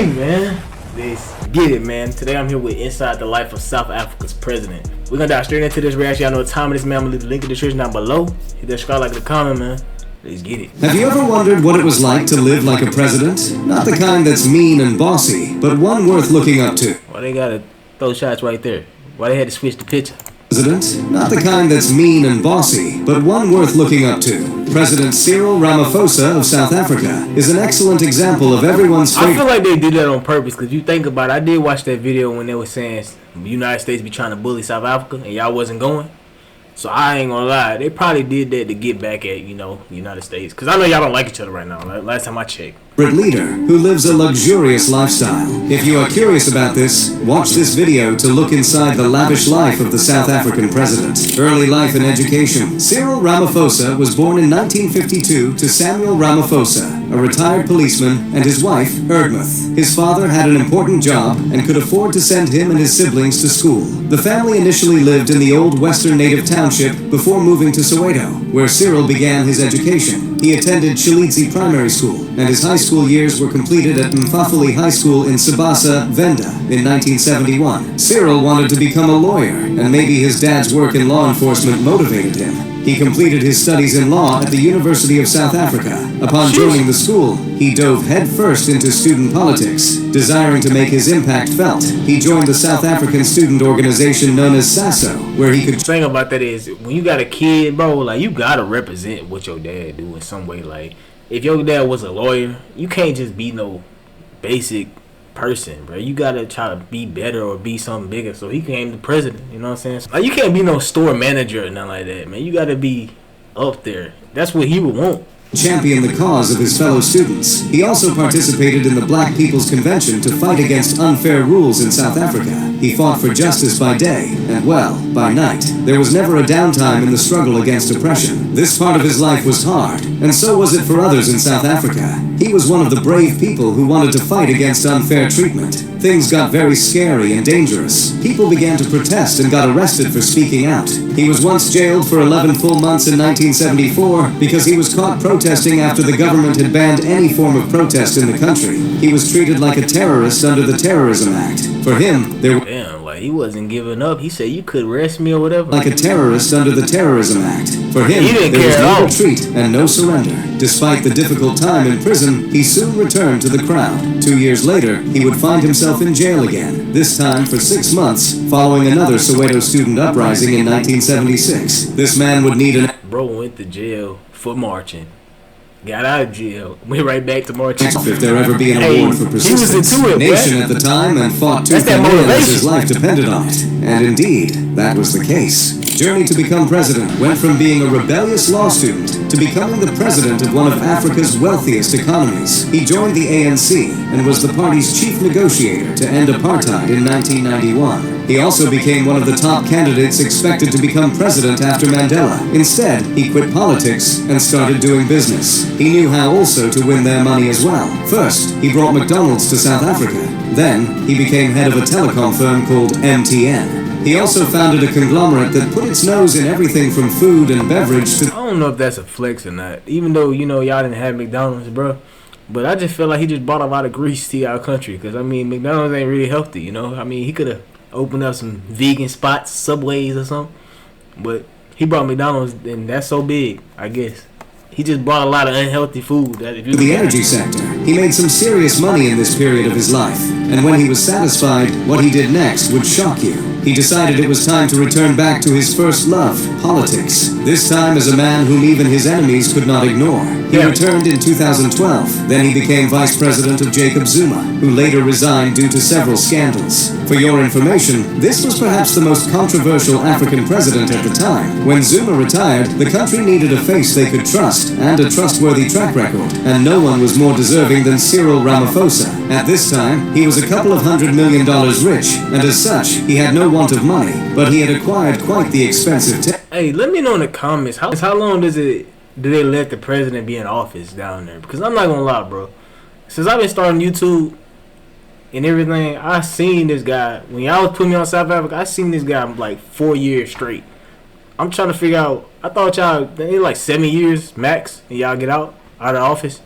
Hey man, let's get it, man. Today I'm here with Inside the Life of South Africa's President. We're gonna dive straight into this reaction. Y'all know the time of this, man. I'm gonna leave the link in the description down below. Hit that subscribe, like, the comment, man. Let's get it. Have you ever wondered what it was like to live like a president? Not the kind that's mean and bossy, but one worth looking up to. Why they gotta throw shots right there? Why they had to switch the picture? President, not the kind that's mean and bossy, but one worth looking up to. President Cyril Ramaphosa of South Africa is an excellent example of everyone's favorite. I feel like they did that on purpose, because you think about it, I did watch that video when they were saying the United States be trying to bully South Africa and y'all wasn't going. So I ain't gonna lie, they probably did that to get back at, the United States. Because I know y'all don't like each other right now. Last time I checked. Leader who lives a luxurious lifestyle. If you are curious about this, watch this video to look inside the lavish life of the South African president. Early life and education. Cyril Ramaphosa was born in 1952 to Samuel Ramaphosa, a retired policeman, and his wife, Erdmuth. His father had an important job and could afford to send him and his siblings to school. The family initially lived in the old Western Native Township before moving to Soweto, where Cyril began his education. He attended Chilidzi Primary School, and his high school years were completed at Mfafuli High School in Sabasa, Venda, in 1971. Cyril wanted to become a lawyer, and maybe his dad's work in law enforcement motivated him. He completed his studies in law at the University of South Africa. Upon joining the school, he dove headfirst into student politics, desiring to make his impact felt. He joined the South African student organization known as SASO, where he could... The thing about that is, when you got a kid, bro, like, you gotta represent what your dad do in some way. Like, if your dad was a lawyer, you can't just be no basic person, bro. You gotta try to be better or be something bigger. So he became the president, you know what I'm saying? Like, you can't be no store manager or nothing like that, man. You gotta be up there. That's what he would want. Champion the cause of his fellow students. He also participated in the Black People's Convention to fight against unfair rules in South Africa. He fought for justice by day, and well, by night. There was never a downtime in the struggle against oppression. This part of his life was hard, and so was it for others in South Africa. He was one of the brave people who wanted to fight against unfair treatment. Things got very scary and dangerous. People began to protest and got arrested for speaking out. He was once jailed for 11 full months in 1974 because he was caught protesting after the government had banned any form of protest in the country. He was treated like a terrorist under the Terrorism Act. For him, there were... Damn, like, he wasn't giving up. He said, you could arrest me or whatever. Like a terrorist under the Terrorism Act. For him, there was no retreat and no surrender. Despite the difficult time in prison, he soon returned to the crowd. 2 years later, he would find himself in jail again, this time for 6 months, following another Soweto student uprising in 1976. This man would need an... Bro went to jail for marching. Got out of jail, went right back to marching. If there ever be an award for persistence, he was into it, nation at the time and fought tooth and nail as his life depended on it. And indeed, that was the case. Journey to become president went from being a rebellious law student to becoming the president of one of Africa's wealthiest economies. He joined the ANC and was the party's chief negotiator to end apartheid in 1991. He also became one of the top candidates expected to become president after Mandela. Instead, he quit politics and started doing business. He knew how also to win their money as well. First, he brought McDonald's to South Africa. Then, he became head of a telecom firm called MTN. He also founded a conglomerate that put its nose in everything from food and beverage to... I don't know if that's a flex or not, even though, y'all didn't have McDonald's, bro. But I just feel like he just brought a lot of grease to our country. Because, I mean, McDonald's ain't really healthy, I mean, he could have opened up some vegan spots, Subways or something. But he brought McDonald's, and that's so big, I guess. He just brought a lot of unhealthy food. The energy sector. He made some serious money in this period of his life. And when he was satisfied, what he did next would shock you. He decided it was time to return back to his first love, politics. This time as a man whom even his enemies could not ignore. He returned in 2012. Then he became vice president of Jacob Zuma, who later resigned due to several scandals. For your information, this was perhaps the most controversial African president at the time. When Zuma retired, the country needed a face they could trust and a trustworthy track record, and no one was more deserving than Cyril Ramaphosa. At this time, he was a couple of $100 million rich, and as such, he had no want of money, but he had acquired quite the expensive Hey, let me know in the comments, how long do they let the president be in office down there? Because I'm not gonna lie, bro. Since I've been starting YouTube and everything, I seen this guy. When y'all was putting me on South Africa, I seen this guy like 4 years straight. I'm trying to figure out. I thought y'all, they like 7 years max, and y'all get out of the office.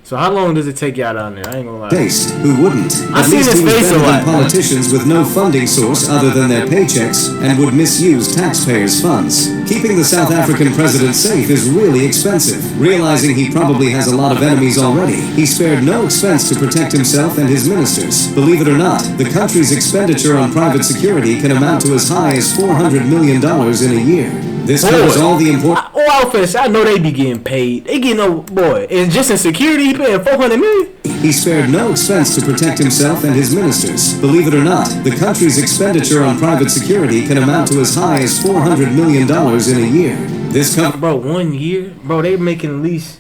So how long does it take y'all down there? I ain't gonna lie. Taste. Who wouldn't? I At seen least his he was face a better lot. than politicians with no funding source other than their paychecks and would misuse taxpayers' funds. Keeping the South African president safe is really expensive. Realizing he probably has a lot of enemies already, he spared no expense to protect himself and his ministers. Believe it or not, the country's expenditure on private security can amount to as high as $400 million in a year. This covers all the important... I know they be getting paid. They get no... Boy, it's just in security he paying $400 million? He spared no expense to protect himself and his ministers. Believe it or not, the country's expenditure on private security can amount to as high as $400 million in a year. This cover... Bro, 1 year? Bro, they making at least...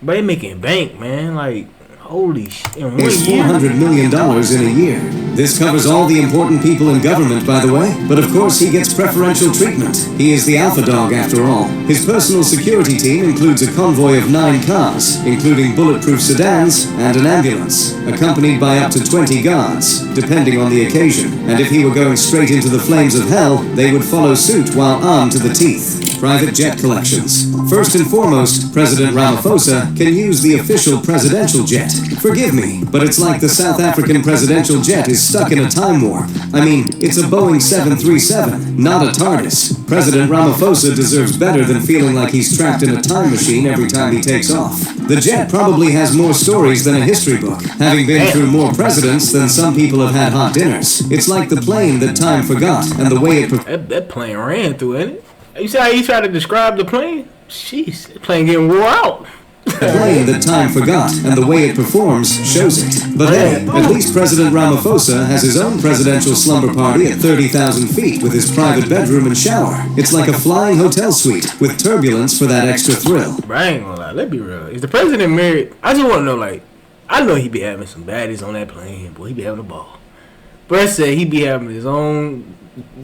Bro, they making bank, man. Like, holy shit. In 1 year? Is $400 million in a year. This covers all the important people in government, by the way. But of course, he gets preferential treatment. He is the alpha dog, after all. His personal security team includes a convoy of 9 cars, including bulletproof sedans and an ambulance, accompanied by up to 20 guards, depending on the occasion. And if he were going straight into the flames of hell, they would follow suit while armed to the teeth. Private jet collections. First and foremost, President Ramaphosa can use the official presidential jet. Forgive me, but it's like the South African presidential jet is stuck in a time warp. I mean, it's a Boeing 737, not a TARDIS. President Ramaphosa deserves better than feeling like he's trapped in a time machine every time he takes off. The jet probably has more stories than a history book, having been through more presidents than some people have had hot dinners. It's like the plane that time forgot, and the way it... That plane ran through, ain't it? You see how you try to describe the plane? Jeez, the plane getting wore out. The plane that time forgot, and the way it performs shows it. But hey, at least President Ramaphosa has his own presidential slumber party at 30,000 feet with his private bedroom and shower. It's like a flying hotel suite, with turbulence for that extra thrill. Bro, I ain't gonna lie, let's be real. Is the president married? I just wanna know, like, I know he be having some baddies on that plane, boy, he be having a ball. Brett said he be having his own...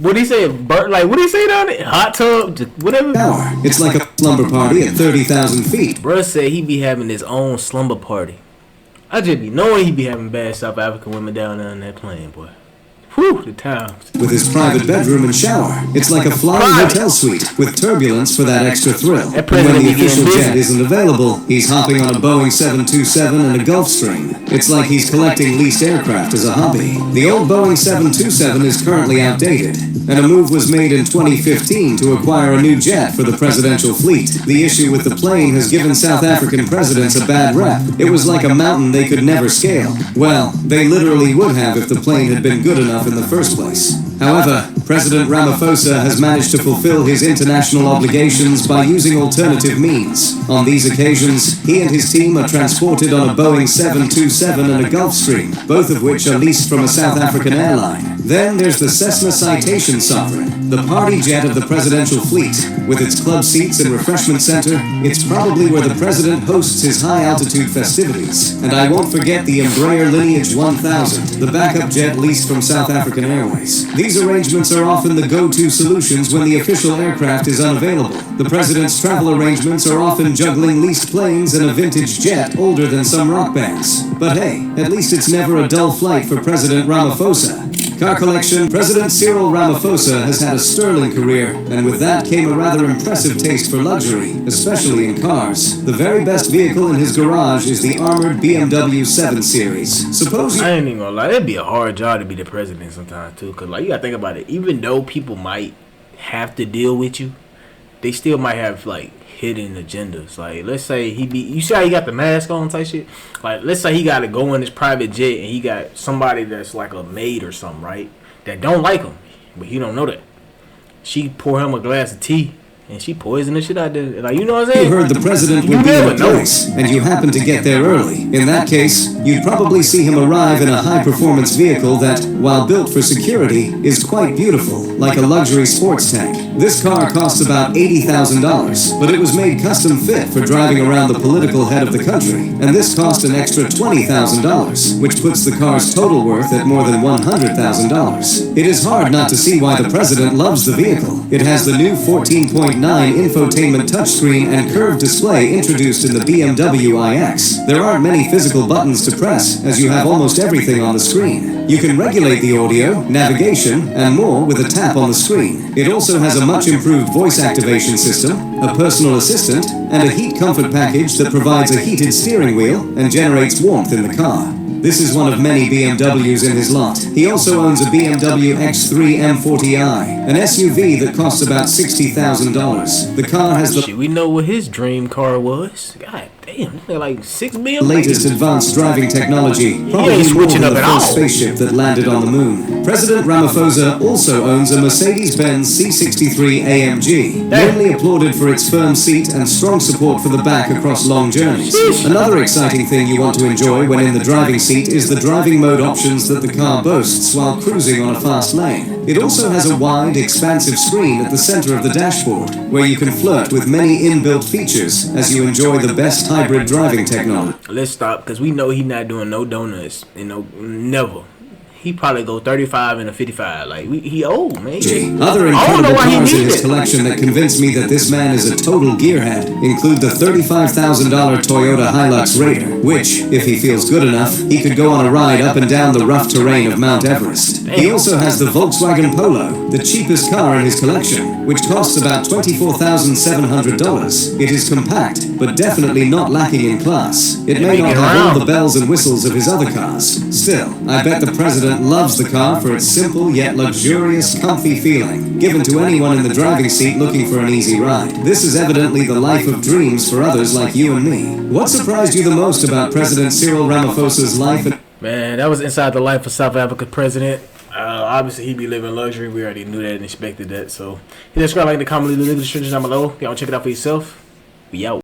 What he say? Like, what he say down there? Hot tub? Whatever? Shower. It's like a slumber party at 30,000 feet. Bruh said he be having his own slumber party. I just be knowing he be having bad South African women down there on that plane, boy. Whew, the times. With his private bedroom and shower. It's like a flying hotel suite with turbulence for that extra thrill. And when the official jet isn't available, he's hopping on a Boeing 727 and a Gulfstream. It's like he's collecting leased aircraft as a hobby. The old Boeing 727 is currently outdated, and a move was made in 2015 to acquire a new jet for the presidential fleet. The issue with the plane has given South African presidents a bad rep. It was like a mountain they could never scale. Well, they literally would have if the plane had been good enough in the first place. However, President Ramaphosa has managed to fulfill his international obligations by using alternative means. On these occasions, he and his team are transported on a Boeing 727 and a Gulfstream, both of which are leased from a South African airline. Then there's the Cessna Citation Sovereign, the party jet of the presidential fleet. With its club seats and refreshment center, it's probably where the president hosts his high-altitude festivities. And I won't forget the Embraer Lineage 1000, the backup jet leased from South African Airways. These arrangements are often the go-to solutions when the official aircraft is unavailable. The president's travel arrangements are often juggling leased planes and a vintage jet older than some rock bands. But hey, at least it's never a dull flight for President Ramaphosa. Car collection. President Cyril Ramaphosa has had a sterling career, and with that came a rather impressive taste for luxury, especially in cars. The very best vehicle in his garage is the armored BMW 7 Series. Suppose I ain't even gonna lie, it'd be a hard job to be the president sometimes too, cause like you gotta think about it. Even though people might have to deal with you, they still might have like hidden agendas. Like let's say you see how he got the mask on type shit. Like let's say he got to go in his private jet and he got somebody that's like a maid or something, right? That don't like him, but he don't know that. She pour him a glass of tea and she poisoned the shit out there. Like, you know what I'm saying? You heard the president would be in place, and you happen to get there early. In that case, you'd probably see him arrive in a high-performance vehicle that, while built for security, is quite beautiful, like a luxury sports tank. This car costs about $80,000, but it was made custom fit for driving around the political head of the country, and this cost an extra $20,000, which puts the car's total worth at more than $100,000. It is hard not to see why the president loves the vehicle. It has the new 14.9 infotainment touchscreen and curved display introduced in the BMW iX. There aren't many physical buttons to press, as you have almost everything on the screen. You can regulate the audio, navigation, and more with a tap on the screen. It also has a much improved voice activation system, a personal assistant, and a heat comfort package that provides a heated steering wheel and generates warmth in the car. This is one of many BMWs in his lot. He also owns a BMW X3 M40i, an SUV that costs about $60,000. The car has the... Shit, we know what his dream car was. God damn, they're like 6 million. latest advanced driving technology, probably ain't more switching than up the at first all. spaceship that landed on the moon. President Ramaphosa also owns a Mercedes-Benz C63 AMG, mainly applauded for its firm seat and strong support for the back across long journeys. Another exciting thing you want to enjoy when in the driving seat is the driving mode options that the car boasts while cruising on a fast lane. It also has a wide, expansive screen at the center of the dashboard, where you can flirt with many inbuilt features as you enjoy the best hybrid driving technology. Let's stop, because we know he not doing no donuts. Never. He probably go 35 and a 55. Like, he old, man. Other I don't know incredible why he cars in need his it. collection that convince me that this man is a total gearhead include the $35,000 Toyota Hilux Raider, which, if he feels good enough, he could go on a ride up and down the rough terrain of Mount Everest. He also has the Volkswagen Polo, the cheapest car in his collection, which costs about $24,700. It is compact, but definitely not lacking in class. It may not have all the bells and whistles of his other cars. Still, I bet the president loves the car for its simple yet luxurious, comfy feeling, given to anyone in the driving seat looking for an easy ride. This is evidently the life of dreams for others like you and me. What surprised you the most about President Cyril Ramaphosa's life? Man, that was inside the life of South Africa president. Obviously, he be living luxury. We already knew that and expected that. So, hit that subscribe, like, the comment, leave the description down below. Y'all check it out for yourself. We out.